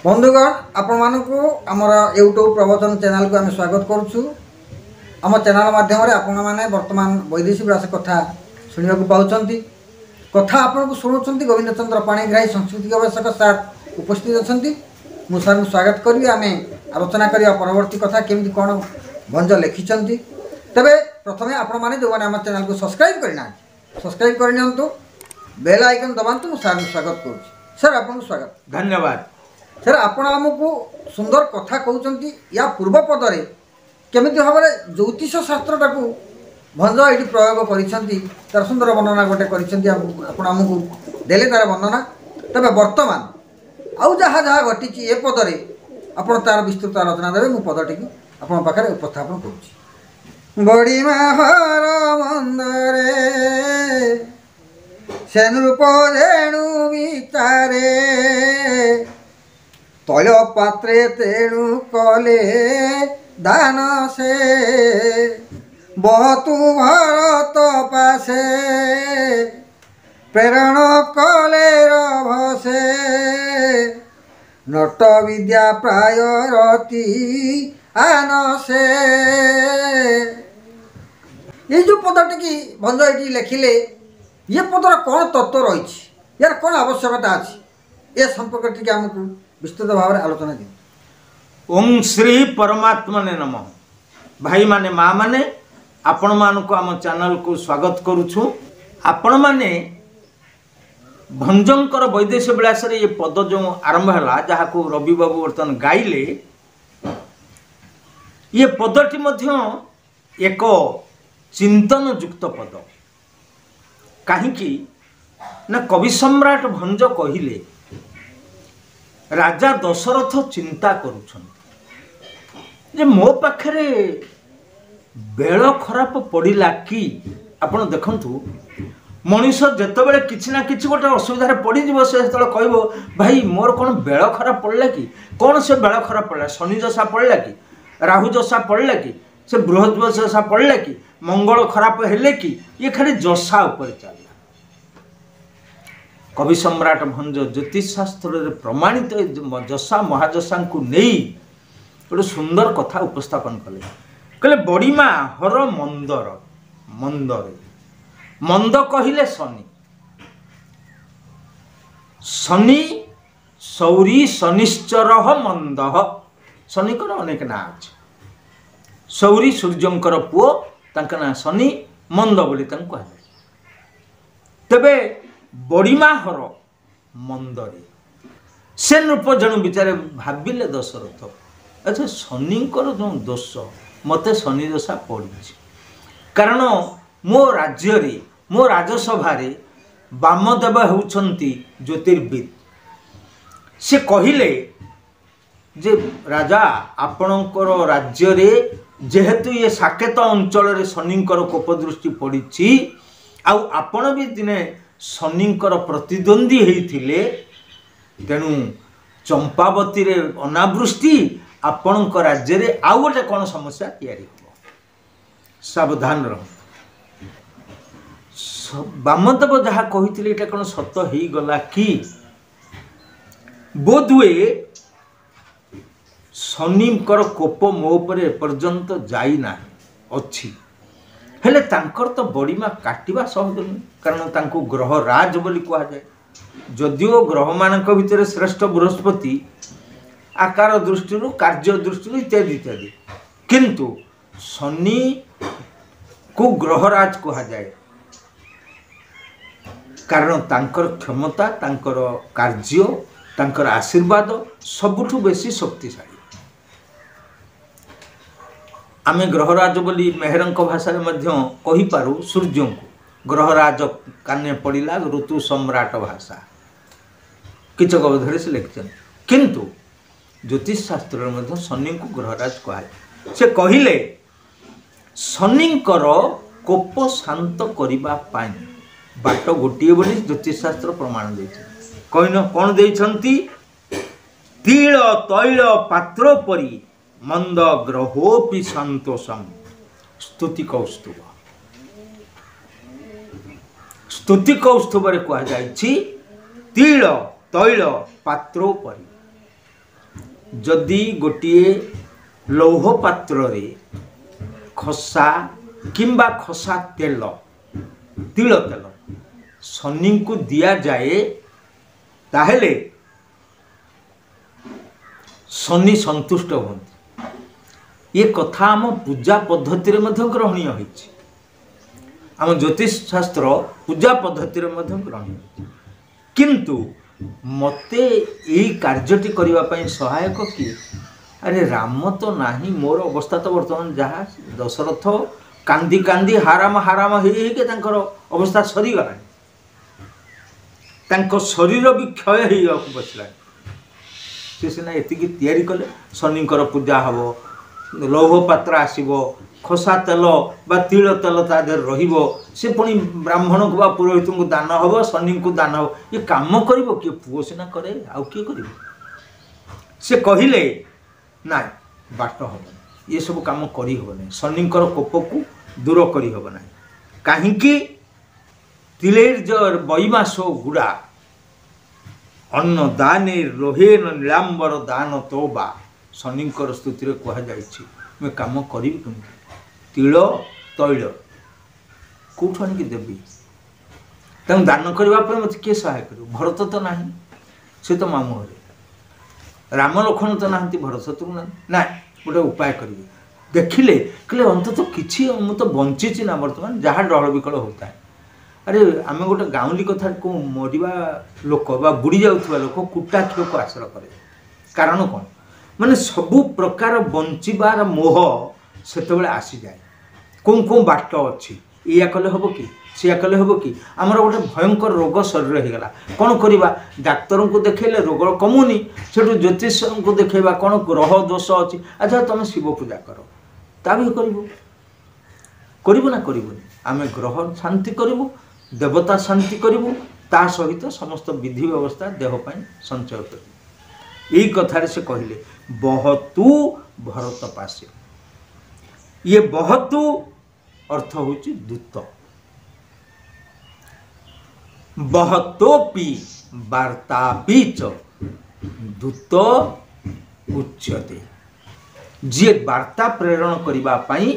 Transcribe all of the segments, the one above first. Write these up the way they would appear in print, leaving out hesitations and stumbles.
बंधुगण आपण मानकु आमर यूट्यूब प्रवचन चैनल को आम स्वागत करुचु। आम चैनल माध्यम आपण मैंने वर्तमान वैदेशिक विलास कथा शुणा पाँच कथा आपन को शुणुंट गोविंद चंद्र पाणिग्राही संस्कृति गवेषक सार उपस्थित अच्छा मुझे स्वागत करी आम आलोचना करवा परवर्ती कथा केमी कौन भंज लिखिं तेरे प्रथम आपण मैंने जो मैंने आम चैनल को सब्सक्राइब करना सब्सक्राइब करनी बेल आइकन दबातु मुझे स्वागत करुँ। सर आपको स्वागत धन्यवाद। सर आपण आमको सुंदर कथा कहते या पूर्व पदरे केमी भाव में ज्योतिष शास्त्रटा को भंज ये प्रयोग कर सुंदर वर्णना गोटे करमको देले तार वर्णना तेज बर्तमान आउ जहाँ जहाँ घटी ए पदरे आप तार विस्तृत आलोचना देवे मु पदटी आपण पाखे उपस्थापन करुँच। बड़ीमा हर मंदरे सेनूप रेणु विचारे तैल पात्रे तेणु कले दान से बहुतु भरत पासे प्रेरण कले रभसे नट विद्या प्राय रति आनसे। ये जो पदटी की भंज ये लिखिले ये पदर कौन तत्व रही यार कौन आवश्यकता अच्छी ये संपर्क टी आमको विस्तृत भाव में आलोचना दी। ओम श्री परमात्मने नमः। भाई माने माँ माने आपण मानक आम चैनल को स्वागत करुछु। आपण माने भंजंकर वैदेशिक विलास ये पद जो आरंभ है जहाँ को रवि बाबू बर्तमान गाइले ये पदटी मध्य एक चिंतन युक्त पद कहीं ना कवि सम्राट भंज कहिले राजा दशरथ चिंता करुछन जे मो पाखरे बेल खराब पड़िला कि आपण देखंतु मनीष जेतेबेले किछि ना किछि गोटे असुविधा पड़ जीव से कहबो भाई मोर कौन बेल खराब पड़ला कि कौन से बेल खराब पड़ला शनि दशा पड़ला कि राहु दशा पड़ला कि से बृहस्पति दशा पड़ला कि मंगल खराब हेले कि ये खाली जशा ऊपर चलला। कवि सम्राट भंज ज्योतिष शास्त्र प्रमाणित जशा महाजशा को नहीं गोटे सुंदर कथा उपस्थापन कले कहले बड़ीमा हर मंदर मंदरे मंद कहिले शनि शनि सौरी शनिश्चर मंद शनिकर अनेक ना अच्छे सौरी सूर्यंकर पुओ तांका ना शनि मंद बोली कह तेबे बड़ीमा हर मंदरे से नृप जन विचारे भाविले दशरथ अच्छा शनिकर जो दोष मते शनि दशा पड़ी कारण मो राज्य रे मो राजसभा वामदेव होउछंती ज्योतिर्विद से कहिले जे राजा आपणकर राज्य रे जेहेतु ये साकेत अंचल रे शनिकर कोपदृष्टि पड़ी आउ आपण भी दिने शनिकर प्रतिद्वंदी होइथिले तेणु चंपावती रे अनावृष्टि आपणक राज्य रे आउ गोटे कौन समस्या तैयारी हो सावधान रह वामदेव जहाँ कही ये कौन सत हो गला कि बोधुए शनिकर कोप मो उपरे पर्यंत जाई ना अच्छी हेले तांकर तो बड़ीमा काटिबा सहज नहीं कारण तांको ग्रह राज बोली कहा जाए जदिओ ग्रह मानक भितर श्रेष्ठ बृहस्पति आकार दृष्टि कार्य दृष्टि इत्यादि इत्यादि किंतु शनि को ग्रहराज कहा जाए कारण तांकर क्षमता तांकर कार्य तांकर आशीर्वाद सबुठु बेसी शक्तिशाली आमे ग्रहराज बोली मेहरंक भाषा कही पारू सूर्य को ग्रहराज काने पड़िला ऋतु सम्राट भाषा किचक अवधि से लिखिं किंतु ज्योतिष शास्त्र शनि को ग्रहराज कहे से कहिले शनिकर कोप शांत करबा पाई बाट गोटे बोली ज्योतिष शास्त्र प्रमाण दे कहीन कौन देइछंती तिल तैल पात्र परी मंद ग्रहोपि संतोषम स्तुति कौस्तुभ स्तुति कौस्तुभ कह जाइछि तिल तैल पात्रोपरि जदि गोटे लौह पात्र रे खसा किंबा खसा तेल तिल तेल शनि को दिया जाए ताहेले शनि संतुष्ट होती। ये कथा आम पूजा पद्धति ग्रहणीय होइछि। आम ज्योतिष शास्त्र पूजा पद्धति ग्रहणीय होइछि। किंतु मते यही कार्यटी करबा पई सहायक किए? अरे राम तो नाही, मोर अवस्था तो वर्तमान जहाँ दशरथ कांदी कांदी हाराम हाराम के तांकर अवस्था सरीगला, तांको शरीर भी क्षय हो बसला। से सीना एतिकी तैयारी कले शनिंकर पूजा हबो, लौह पात्र आसीबो, खसा तेल बा तिल तेल ता देर रहिबो, से पुणी ब्राह्मण को बा पुरोहित को दान हबो, शनि को दान हबो। ये काम करिवो किए? पुओ सीना करे, आउ किए करिवो? से कहिले ना बाट हबो, ये सब काम करी हबो नै, शनिंकर कोप को दूर करी हबो नै। काहींकि तिलेर जर बैमासो गुड़ा अन्न दाने रोहेन नीलांबर दान तोबा शनिंकर स्तुति कह जाइछि। मैं काम करी केमती? तिल तैल कौठ आनिक देवी? तेणु दान करने मत किए सहाय कर? भरत तो नहीं, से तो मामू घरे। राम लक्ष्मण तो नहांती, भरत शत्रु ना। गोटे उपाय करेंगे देखिले कहले अंत तो किसी मुझे तो बंची ना बर्तमान जहाँ डहल विकल होता है। अरे आम गोटे गाँवली कथा को मरवा लोक बा बुड़ी जाऊा लोक कुटा क्षीर को आश्रय करे। कारण कौन? माने सबु प्रकार बंचार मोह से आसी जाए। कौन कौन बाट अच्छी, या कले हम कि सिया कले हम कि? आमर गोटे भयंकर रोग शरीर हो गला, कौन करवा? डाक्तर को देखेले रोग कमुनी, से ज्योतिष को देखा कौन ग्रह दोष अच्छी। अच्छा तुम शिव पूजा कर, ता भी करू ना करूनी? आम ग्रह शांति करूँ, देवता शांति करूँ, ता सहित समस्त विधि व्यवस्था देहपाई संचय कर। यही कथार से कहले बहतु भरत पासे। ये बहतु अर्थ हूँ दूत, बहतोपि वार्तापि च दूत उच्यते। जी वार्ता प्रेरण करबा पई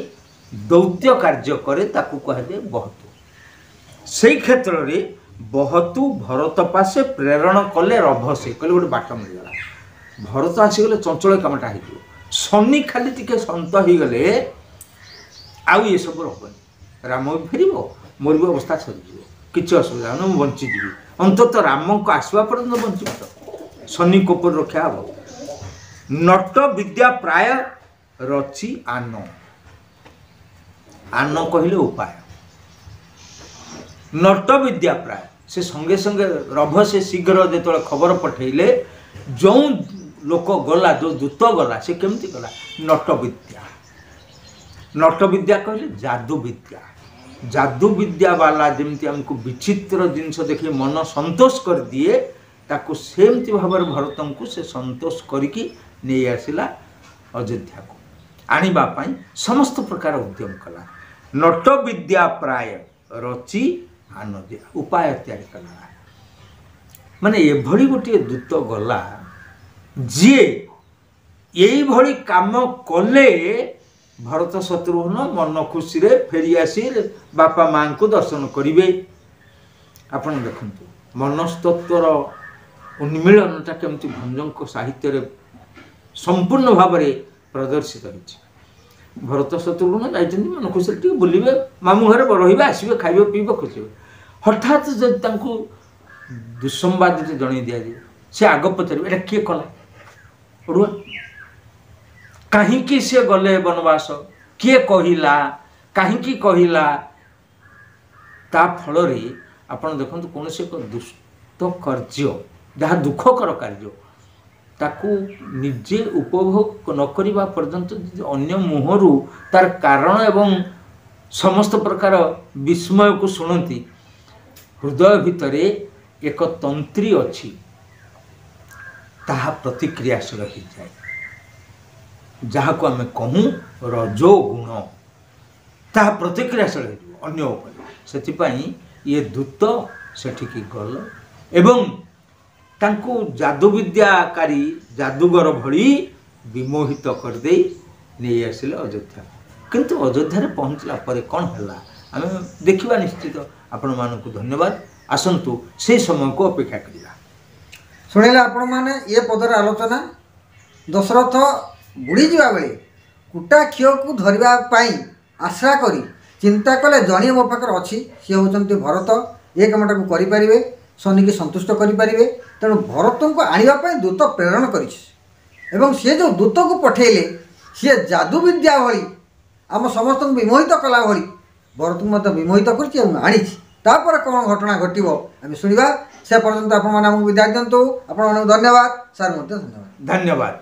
दौत्य कार्य करे ताकू कहबे बहतु। से क्षेत्र में बहतु भरत पासे प्रेरण कले रभसे कहले गोटे बाट मिलगला। भरत आसीगले चंचल कामटा हो। शनि खाली टिके शांत हो गले आउ ये सब रही। राम भी फेर मोर भी अवस्था सरीज, किसी असुविधा ना, मुझे बंचीजी। अंतत राम को आसवा पर्यटन बंच तो शनि कोपर रक्षा हम। नट विद्या प्राय रची आन, आन कहले उपाय। नट विद्या प्राय से संगे संगे रभ से शीघ्र जो खबर पठेले जो लोक गला, जो दूत गला, से केमती गला? नट विद्या। नट विद्या कहले जादू विद्या। जादू विद्या वाला जमती हमको विचित्र जिनस देखी मन संतोष कर दिए, ताकू सेमती भाव भरत को से संतोष करके नहीं आसला अयोध्या को आनिबा पाई समस्त प्रकार उद्यम कला। नट विद्या प्राय रची आनंद उपाय तैयारी कला। माने एभली गोटे दूत गला जी यही भली काम कले भरत शत्रुघ्न मन खुशी रे फेरी आसी बापा माँ को दर्शन करेंगे। आपण देखु मनस्तत्वर उन्मीलनटा केमती भंजक साहित्य रे संपूर्ण भाव में प्रदर्शित होती। भरत शत्रुघ्न जाइछन्ति मन खुशी रे बुलिबे, मामू घर रहिबे, आसिबे, खाइबे, पीबे, खुशी। हठात जब तांको दुसंवाद जणै दिया जाए, से आग पचारे एटा किए कला पड़ुआ, कहीं से गले वनवास, किए कहिला, कहीं कहिला। ता फल आपण देखो कौन से एक दुष्ट कार्य जहाँ दुखकर कार्य ताकू निजे उपभोग न करने पर्यंत अन्य मुहरु तार कारण एवं समस्त प्रकार विस्मय को शुणती, हृदय भितर एक तंत्री अच्छी ताहा प्रतिक्रियाशील हो जाए, जहाँ को आम कहूँ रजो गुण, ताहा प्रतिक्रियाशील हो अन्य उपर। से ये दूत सेठिकी गल एवं ତାଙ୍କୁ ଯାଦୁବିଦ୍ୟାକାରୀ ଯାଦୁଗର ଭଳି ବିମୋହିତ କରିଦେଇ ନେଇ ଆସିଲେ ଅଯୋଧ୍ୟା। କିନ୍ତୁ ଅଯୋଧ୍ୟାରେ ପହଞ୍ଚିଲା ପରେ କ'ଣ ହେଲା ଆମେ ଦେଖିବା ନିଶ୍ଚିତ। ଆପଣମାନଙ୍କୁ ଧନ୍ୟବାଦ। ଆସନ୍ତୁ ସେହି ସମୟକୁ ଅପେକ୍ଷା କରିବା। ଶୁଣିଲେ ଆପଣମାନେ ଏ ପଦର ଆଲୋଚନା। ଦଶରଥ ବୁଡ଼ିଯିବା ବେଳେ କୁଟା କ୍ଷୀରକୁ ଧରିବା ପାଇଁ ଆଶା କରି ଚିନ୍ତା କଲେ ଜଣିଏ ମୋ ପାଖରେ ଅଛି, ସିଏ ହେଉଛନ୍ତି ଭରତ। ଏ କାମଟାକୁ କରିପାରିବେ, ଶନିକି ସନ୍ତୁଷ୍ଟ କରିପାରିବେ। ତେଣୁ ଭରତଙ୍କୁ ଆଣିବା ପାଇଁ ଦୂତ ପ୍ରେରଣ କରିଛି ଏବଂ ସିଏ ଯେଉଁ ଦୂତକୁ ପଠାଇଲେ ସିଏ ଯାଦୁବିଦ୍ୟା ଭଳି ଆମ ସମସ୍ତଙ୍କୁ ବିମୋହିତ କଲା ଭଳି ଭରତଙ୍କୁ ମଧ୍ୟ ବିମୋହିତ କରିଛି ଏବଂ ଆଣିଛି। ତାପରେ କ'ଣ ଘଟଣା ଘଟିବ ଆମେ ଶୁଣିବା। ସେ ପର୍ଯ୍ୟନ୍ତ ଆପଣମାନେ ଆମକୁ ବିଦାୟ ଦିଅନ୍ତୁ। ଆପଣମାନଙ୍କୁ ଧନ୍ୟବାଦ। ସାର୍ ମଧ୍ୟ ଧନ୍ୟବାଦ। ଧନ୍ୟବାଦ।